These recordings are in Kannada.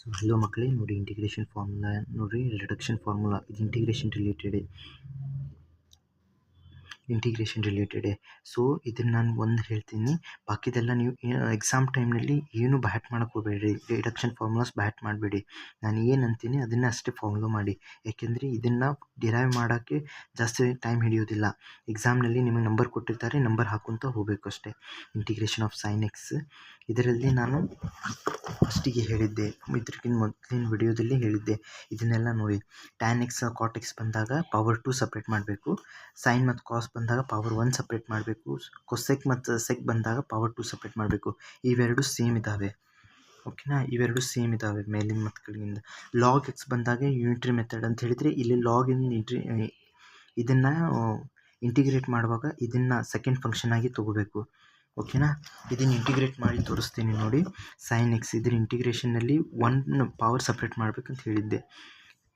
ಸೊ ಹಲೋ ಮಕ್ಕಳೇ, ನೋಡಿ ಇಂಟಿಗ್ರೇಷನ್ ಫಾರ್ಮುಲಾ ನೋಡಿ, ರಿಡಕ್ಷನ್ ಫಾರ್ಮುಲಾ ಇದು ಇಂಟಿಗ್ರೇಷನ್ ರಿಲೇಟೆಡ್. ಸೊ ಇದನ್ನು ನಾನು ಒಂದು ಹೇಳ್ತೀನಿ, ಬಾಕಿದೆಲ್ಲ ನೀವು ಎಕ್ಸಾಮ್ ಟೈಮ್ನಲ್ಲಿ ಏನು ಬ್ಯಾಟ್ ಮಾಡೋಕ್ಕೆ ಹೋಗಬೇಡಿ, ರಿಡಕ್ಷನ್ ಫಾರ್ಮುಲಾಸ್ ಬ್ಯಾಟ್ ಮಾಡಬೇಡಿ. ನಾನು ಏನು ಅಂತೀನಿ ಅದನ್ನು ಅಷ್ಟೇ ಫಾಲೋ ಮಾಡಿ, ಯಾಕೆಂದರೆ ಇದನ್ನು ಡಿರೈವ್ ಮಾಡೋಕ್ಕೆ ಜಾಸ್ತಿ ಟೈಮ್ ಹಿಡಿಯೋದಿಲ್ಲ. ಎಕ್ಸಾಮ್ನಲ್ಲಿ ನಿಮಗೆ ನಂಬರ್ ಕೊಟ್ಟಿರ್ತಾರೆ, ನಂಬರ್ ಹಾಕ್ಕೊತ ಹೋಗಬೇಕು ಅಷ್ಟೇ. ಇಂಟಿಗ್ರೇಷನ್ ಆಫ್ ಸೈನ್ ಎಕ್ಸ್ ಇದರಲ್ಲಿ ನಾನು ಫಸ್ಟಿಗೆ ಹೇಳಿದ್ದೆ, ಇದಕ್ಕಿಂತ ಮೊದಲಿನ ವಿಡಿಯೋದಲ್ಲಿ ಹೇಳಿದ್ದೆ. ಇದನ್ನೆಲ್ಲ ನೋಡಿ, ಟ್ಯಾನ್ ಎಕ್ಸ್ ಕಾಟ್ ಎಕ್ಸ್ ಬಂದಾಗ ಪವರ್ 2 ಸಪ್ರೇಟ್ ಮಾಡಬೇಕು, ಸೈನ್ ಮತ್ತು ಕಾಸ್ ಬಂದಾಗ ಪವರ್ 1 ಸಪ್ರೇಟ್ ಮಾಡಬೇಕು, ಕೊಸೆಕ್ ಮತ್ತು ಸೆಕ್ ಬಂದಾಗ ಪವರ್ 2 ಸಪ್ರೇಟ್ ಮಾಡಬೇಕು. ಇವೆರಡು ಸೇಮ್ ಇದ್ದಾವೆ, ಓಕೆನಾ? ಇವೆರಡು ಸೇಮ್ ಇದ್ದಾವೆ ಮೇಲಿನ ಮತ್ತು ಕೆಳಗಿಂದ. ಲಾಗ್ ಎಕ್ಸ್ ಬಂದಾಗ ಯೂನಿಟ್ರಿ ಮೆಥಡ್ ಅಂತ ಹೇಳಿದರೆ, ಇಲ್ಲಿ ಲಾಗ್ ಇದನ್ನು ಇಂಟಿಗ್ರೇಟ್ ಮಾಡುವಾಗ ಇದನ್ನು ಸೆಕೆಂಡ್ ಫಂಕ್ಷನ್ ಆಗಿ ತೊಗೋಬೇಕು, ಓಕೆನಾ? ಇದನ್ನು ಇಂಟಿಗ್ರೇಟ್ ಮಾಡಿ ತೋರಿಸ್ತೀನಿ ನೋಡಿ. ಸೈನ್ ಎಕ್ಸ್ ಇದ್ರ ಇಂಟಿಗ್ರೇಷನ್ನಲ್ಲಿ 1 ಪವರ್ ಸಪ್ರೇಟ್ ಮಾಡಬೇಕಂತ ಹೇಳಿದ್ದೆ,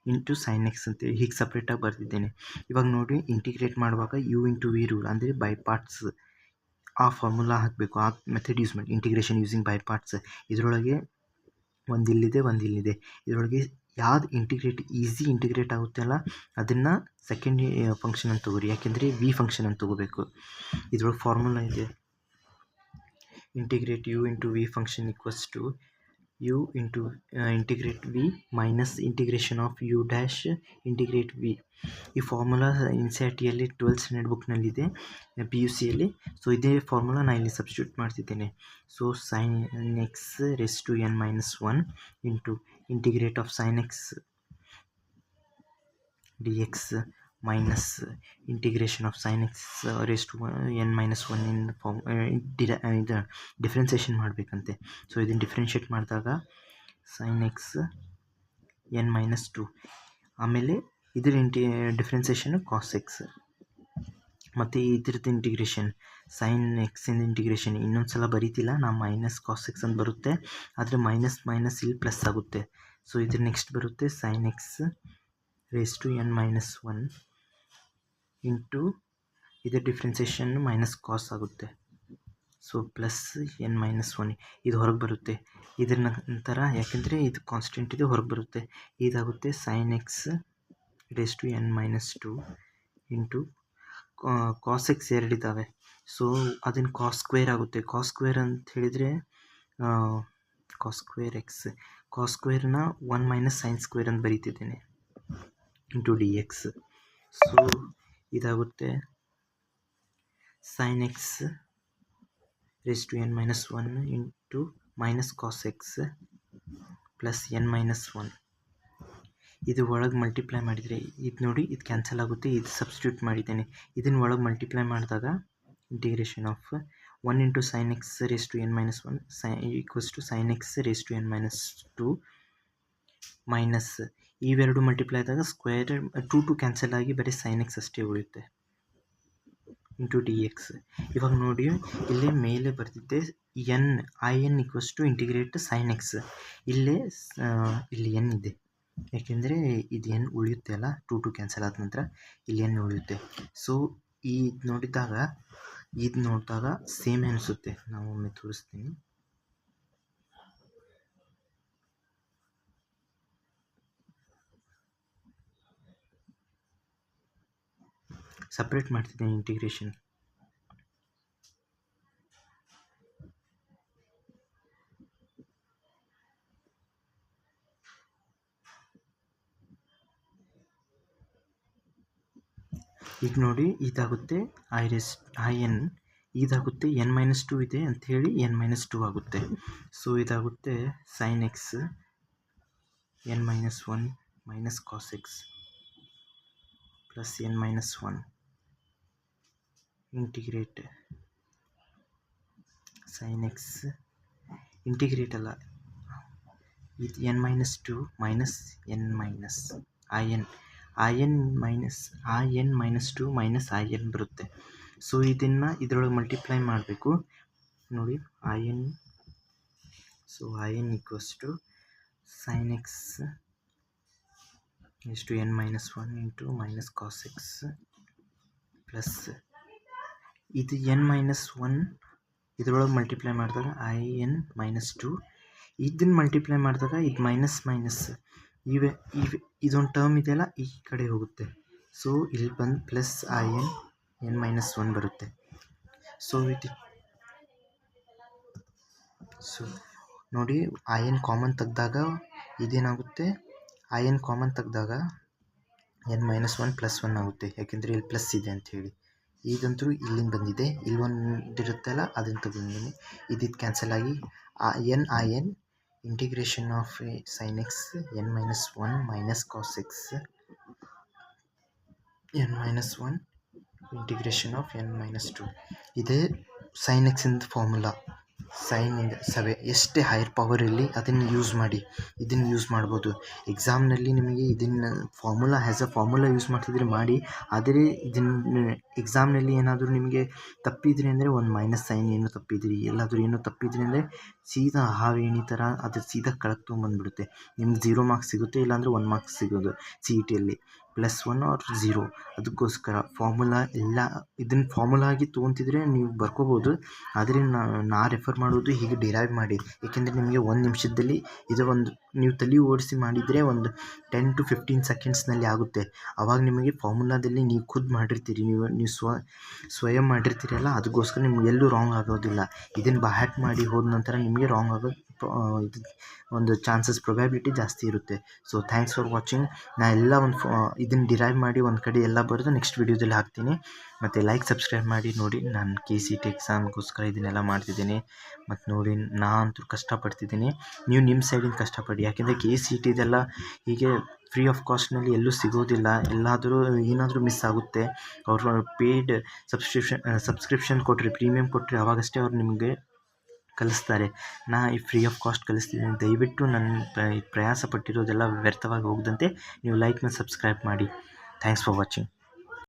ಇಂಟು ಸೈನ್ ಎಕ್ಸ್ ಅಂತೇಳಿ ಹೀಗೆ ಸಪ್ರೇಟಾಗಿ ಬರೆದಿದ್ದೇನೆ. ಇವಾಗ ನೋಡಿ, ಇಂಟಿಗ್ರೇಟ್ ಮಾಡುವಾಗ ಯು ಇಂಟು ವಿ ರೂಲ್ ಅಂದರೆ ಬೈ ಪಾರ್ಟ್ಸ್ ಆ ಫಾರ್ಮುಲಾ ಹಾಕಬೇಕು, ಆ ಮೆಥಡ್ ಯೂಸ್ ಮಾಡಿ. ಇಂಟಿಗ್ರೇಷನ್ ಯೂಸಿಂಗ್ ಬೈ ಪಾರ್ಟ್ಸ್, ಇದರೊಳಗೆ ಒಂದಿಲ್ಲಿದೆ, ಒಂದಿಲ್ಲಿದೆ. ಇದರೊಳಗೆ ಯಾವ್ದು ಈಸಿ ಇಂಟಿಗ್ರೇಟ್ ಆಗುತ್ತೆ ಅಲ್ಲ, ಅದನ್ನು ಸೆಕೆಂಡ್ ಫಂಕ್ಷನ್ ಅಂತ ತಗೋರಿ, ಯಾಕೆಂದರೆ ವಿ ಫಂಕ್ಷನ್ ಅಂತ ತಗೋಬೇಕು. ಇದರೊಳಗೆ ಫಾರ್ಮುಲಾ ಇದೆ, integrate u into v function equals to u into integrate v minus integration of u dash integrate v. ಈ ಫಾರ್ಮುಲಾ NCERT-ಯಲ್ಲಿ 12th ಸ್ಟ್ಯಾಂಡರ್ಡ್ ಬುಕ್ನಲ್ಲಿದೆ, PUC-ಯಲ್ಲಿ. ಸೊ ಇದೇ ಫಾರ್ಮುಲಾ ನಾನು ಇಲ್ಲಿ ಸಬ್ಸ್ಟಿಟ್ಯೂಟ್ ಮಾಡ್ತಿದ್ದೇನೆ. So sine x raise to n - 1 into integrate of sine x d x minus integration of sine x raise to n - 1 in form ಇದು ಡಿಫ್ರೆನ್ಸಿಯೇಷನ್ ಮಾಡಬೇಕಂತೆ. ಸೊ ಇದನ್ನು ಡಿಫ್ರೆನ್ಷಿಯೇಟ್ ಮಾಡಿದಾಗ ಸೈನ್ ಎಕ್ಸ್ n - 2, ಆಮೇಲೆ ಇದ್ರ ಡಿಫ್ರೆನ್ಸಿಯೇಷನ್ ಕಾಸ್ ಎಕ್ಸ್, ಮತ್ತು ಇದ್ರದ್ದು ಇಂಟಿಗ್ರೇಷನ್ ಸೈನ್ ಎಕ್ಸಿಂದ ಇಂಟಿಗ್ರೇಷನ್ ಇನ್ನೊಂದು ಸಲ ಬರೀತಿಲ್ಲ ನಾನು, ಮೈನಸ್ ಕಾಸ್ ಎಕ್ಸ್ ಅಂತ ಬರುತ್ತೆ, ಆದರೆ ಮೈನಸ್ ಮೈನಸ್ ಇಲ್ಲಿ ಪ್ಲಸ್ ಆಗುತ್ತೆ. ಸೊ ಇದ್ರ ನೆಕ್ಸ್ಟ್ ಬರುತ್ತೆ sine x raise to n - 1 into ಇದರ ಡಿಫ್ರೆನ್ಸಿಯೇಷನ್ ಮೈನಸ್ ಕಾಸ್ ಆಗುತ್ತೆ. ಸೊ ಪ್ಲಸ್ n - 1 ಇದು ಹೊರಗೆ ಬರುತ್ತೆ. ಇದರ ನಂತರ ಯಾಕೆಂದರೆ ಇದು ಕಾನ್ಸ್ಟೆಂಟ್ ಇದು ಹೊರಗೆ ಬರುತ್ತೆ, ಇದಾಗುತ್ತೆ sine x raise to n - 2 into cos x ಎರಡಿದ್ದಾವೆ. ಸೊ ಅದನ್ನು ಕಾಸ್ ಸ್ಕ್ವೇರ್ ಆಗುತ್ತೆ. ಕಾಸ್ ಸ್ಕ್ವೇರ್ ಅಂತ ಹೇಳಿದರೆ ಕಾಸ್ ಸ್ಕ್ವೇರ್ ಎಕ್ಸ್, ಕಾಸ್ ಸ್ಕ್ವೇರ್ನ 1 - ಸೈನ್ ಸ್ಕ್ವೇರ್ ಅಂತ ಬರೀತಿದ್ದೇನೆ ಇಂಟು ಡಿ ಎಕ್ಸ್. ಸೊ ಇದಾಗುತ್ತೆ sine x raise to n - 1 into minus cos x plus n - 1. ಇದು ಒಳಗೆ ಮಲ್ಟಿಪ್ಲೈ ಮಾಡಿದರೆ ಇದು ನೋಡಿ, ಇದು ಕ್ಯಾನ್ಸಲ್ ಆಗುತ್ತೆ, ಇದು ಸಬ್ಸ್ಟಿಟ್ಯೂಟ್ ಮಾಡಿದ್ದೇನೆ. ಇದನ್ನು ಒಳಗೆ ಮಲ್ಟಿಪ್ಲೈ ಮಾಡಿದಾಗ integration of 1 into sine x raise to n - 1 equals to sine x raise to n - 2 minus ಇವೆರಡು ಮಲ್ಟಿಪ್ಲೈ ಆದಾಗ ಸ್ಕ್ವೇರ್ 2 ಕ್ಯಾನ್ಸಲ್ ಆಗಿ ಬರೀ ಸೈನ್ ಎಕ್ಸ್ ಅಷ್ಟೇ ಉಳಿಯುತ್ತೆ ಇಂಟು ಡಿ ಎಕ್ಸ್. ಇವಾಗ ನೋಡಿ, ಇಲ್ಲೇ ಮೇಲೆ ಬರ್ತಿದ್ದೆ IN equals to integrate sine x, ಇಲ್ಲಿ n ಇದೆ, ಯಾಕೆಂದರೆ ಇದು n ಉಳಿಯುತ್ತೆ ಅಲ್ಲ, 2 ಕ್ಯಾನ್ಸಲ್ ಆದ ನಂತರ ಇಲ್ಲಿ n ಉಳಿಯುತ್ತೆ. ಸೊ ಇದು ನೋಡಿದಾಗ ಸೇಮ್ ಅನಿಸುತ್ತೆ. ನಾವು ಒಮ್ಮೆ ತೋರಿಸ್ತೀನಿ. ಸಪ್ರೇಟ್ ಮಾಡ್ತಿದ್ದೇನೆ ಇಂಟಿಗ್ರೇಷನ್. ಈಗ ನೋಡಿ, ಇದಾಗುತ್ತೆ IN, ಇದಾಗುತ್ತೆ n - 2 ಇದೆ ಅಂಥೇಳಿ n - 2 ಆಗುತ್ತೆ. ಸೊ ಇದಾಗುತ್ತೆ sine x n - 1 minus cos x plus n - 1 integrate sine x, integrate ಅಲ್ಲ, ಇದು n - 2 minus n minus IN minus IN - 2 minus IN ಬರುತ್ತೆ. ಸೊ ಇದನ್ನು ಇದರೊಳಗೆ ಮಲ್ಟಿಪ್ಲೈ ಮಾಡಬೇಕು ನೋಡಿ, IN. So IN equals to sine x raise to n - 1 into minus cos x plus ಇದು n - 1 ಇದರೊಳಗೆ ಮಲ್ಟಿಪ್ಲೈ ಮಾಡಿದಾಗ IN - 2 ಇದನ್ನು ಮಲ್ಟಿಪ್ಲೈ ಮಾಡಿದಾಗ ಇದು ಮೈನಸ್ ಮೈನಸ್ ಇವೆ ಇವೆ ಇದೊಂದು ಟರ್ಮ್ ಇದೆಯಲ್ಲ ಈ ಕಡೆ ಹೋಗುತ್ತೆ. ಸೊ ಇಲ್ಲಿ ಬಂದು ಪ್ಲಸ್ n -1 ಬರುತ್ತೆ. ಸೊ ನೋಡಿ n ಕಾಮನ್ ತೆಗೆದಾಗ ಇದೇನಾಗುತ್ತೆ, n ಕಾಮನ್ ತೆಗೆದಾಗ n -1 +1 ಆಗುತ್ತೆ, ಯಾಕೆಂದರೆ ಇಲ್ಲಿ ಪ್ಲಸ್ ಇದೆ ಅಂಥೇಳಿ. ಇದಂತೂ ಇಲ್ಲಿಂದ ಬಂದಿದೆ, ಇಲ್ಲಿ ಒಂದು ಇರುತ್ತಲ್ಲ ಅದನ್ನು ತಗೊಂಡಿದ್ದೀನಿ. ಇದು ಕ್ಯಾನ್ಸಲ್ ಆಗಿ n integration of sin x n -1 minus cos x n -1 integration of n -2 ಇದೇ sin x ಇಂದ ಫಾರ್ಮುಲಾ. ಸೈನಿಂದ ಎಷ್ಟೇ ಹೈಯರ್ ಪವರ್ ಇರಲಿ ಅದನ್ನು ಯೂಸ್ ಮಾಡಿ, ಇದನ್ನು ಯೂಸ್ ಮಾಡ್ಬೋದು. ಎಕ್ಸಾಮ್ನಲ್ಲಿ ನಿಮಗೆ ಇದನ್ನು ಫಾರ್ಮುಲಾ ಯೂಸ್ ಮಾಡ್ತಿದ್ರೆ ಮಾಡಿ. ಆದರೆ ಇದನ್ನು ಎಕ್ಸಾಮ್ನಲ್ಲಿ ಏನಾದರೂ ನಿಮಗೆ ತಪ್ಪಿದ್ರಿ ಅಂದರೆ ಒಂದು ಮೈನಸ್ ಸೈನ್ ಏನೋ ತಪ್ಪಿದ್ರಿ, ಎಲ್ಲಾದರೂ ಏನೋ ತಪ್ಪಿದ್ರಿ ಅಂದರೆ ಸೀದಾ ಹಾವೇಣಿ ಥರ ಅದು ಸೀದಾ ಕೆಳಗೆ ತೊಗೊಂಬಂದ್ಬಿಡುತ್ತೆ. ನಿಮ್ಗೆ 0 ಮಾರ್ಕ್ಸ್ ಸಿಗುತ್ತೆ, ಇಲ್ಲಾಂದರೆ 1 ಮಾರ್ಕ್ಸ್ ಸಿಗೋದು CETಯಲ್ಲಿ +1 ಆರ್ 0. ಅದಕ್ಕೋಸ್ಕರ ಫಾರ್ಮುಲಾ ಎಲ್ಲ ಇದನ್ನು ಫಾರ್ಮುಲಾ ಆಗಿ ತೊಗೊತಿದ್ರೆ ನೀವು ಬರ್ಕೋಬೋದು. ಆದರೆ ನಾ ರೆಫರ್ ಮಾಡೋದು ಹೀಗೆ ಡಿರೈವ್ ಮಾಡಿ, ಏಕೆಂದರೆ ನಿಮಗೆ 1 ನಿಮಿಷದಲ್ಲಿ ಇದು ಒಂದು ನೀವು ತಲೆ ಓಡಿಸಿ ಮಾಡಿದರೆ ಒಂದು 10 to 15 ಸೆಕೆಂಡ್ಸ್ನಲ್ಲಿ ಆಗುತ್ತೆ. ಆವಾಗ ನಿಮಗೆ ಫಾರ್ಮುಲಾದಲ್ಲಿ ನೀವು ಖುದ್ದು ಮಾಡಿರ್ತೀರಿ, ನೀವು ಸ್ವಯಂ ಮಾಡಿರ್ತೀರಲ್ಲ, ಅದಕ್ಕೋಸ್ಕರ ನಿಮ್ಗೆ ಎಲ್ಲೂ ರಾಂಗ್ ಆಗೋದಿಲ್ಲ. ಇದನ್ನು ಬಹ್ಯಾಟ್ ಮಾಡಿ ಹೋದ ನಂತರ ನಿಮಗೆ ರಾಂಗ್ ಆಗೋದು ಇದು ಒಂದು ಚಾನ್ಸಸ್ ಪ್ರೊಬ್ಯಾಬಿಲಿಟಿ ಜಾಸ್ತಿ ಇರುತ್ತೆ. So thanks for watching. ನಾ ಎಲ್ಲ ಇದನ್ನು ಡಿರೈವ್ ಮಾಡಿ ಒಂದು ಕಡೆ ಎಲ್ಲ ಬರೆದು ನೆಕ್ಸ್ಟ್ ವೀಡಿಯೋದಲ್ಲಿ ಹಾಕ್ತೀನಿ. ಮತ್ತು ಲೈಕ್ ಸಬ್ಸ್ಕ್ರೈಬ್ ಮಾಡಿ ನೋಡಿ. ನಾನು KCET ಎಕ್ಸಾಮ್ಗೋಸ್ಕರ ಇದನ್ನೆಲ್ಲ ಮಾಡ್ತಿದ್ದೀನಿ. ಮತ್ತು ನೋಡಿ ನಾ ಅಂತೂ ಕಷ್ಟಪಡ್ತಿದ್ದೀನಿ, ನೀವು ನಿಮ್ಮ ಸೈಡಿಂದ ಕಷ್ಟಪಡಿ. ಯಾಕೆಂದರೆ KCET ಇದೆಲ್ಲ ಹೀಗೆ ಫ್ರೀ ಆಫ್ ಕಾಸ್ಟ್ನಲ್ಲಿ ಎಲ್ಲೂ ಸಿಗೋದಿಲ್ಲ, ಎಲ್ಲಾದರೂ ಏನಾದರೂ ಮಿಸ್ ಆಗುತ್ತೆ. ಅವರು ಪೇಯ್ಡ್ ಸಬ್ಸ್ಕ್ರಿಪ್ಷನ್ ಕೊಟ್ಟರೆ, ಪ್ರೀಮಿಯಮ್ ಕೊಟ್ಟರೆ ಅವಾಗಷ್ಟೇ ಅವ್ರು ನಿಮಗೆ ಕಲಿಸ್ತಾರೆ. ನಾ ಈ ಫ್ರೀ ಆಫ್ ಕಾಸ್ಟ್ ಕಲಿಸ್ತಿದ್ದೀನಿ. ದಯವಿಟ್ಟು ನನ್ನ ಪ್ರಯಾಸ ಪಟ್ಟಿರೋದೆಲ್ಲ ವ್ಯರ್ಥವಾಗಿ ಹೋಗದಂತೆ ನೀವು ಲೈಕ್ ಮತ್ತು ಸಬ್ಸ್ಕ್ರೈಬ್ ಮಾಡಿ. Thanks for watching.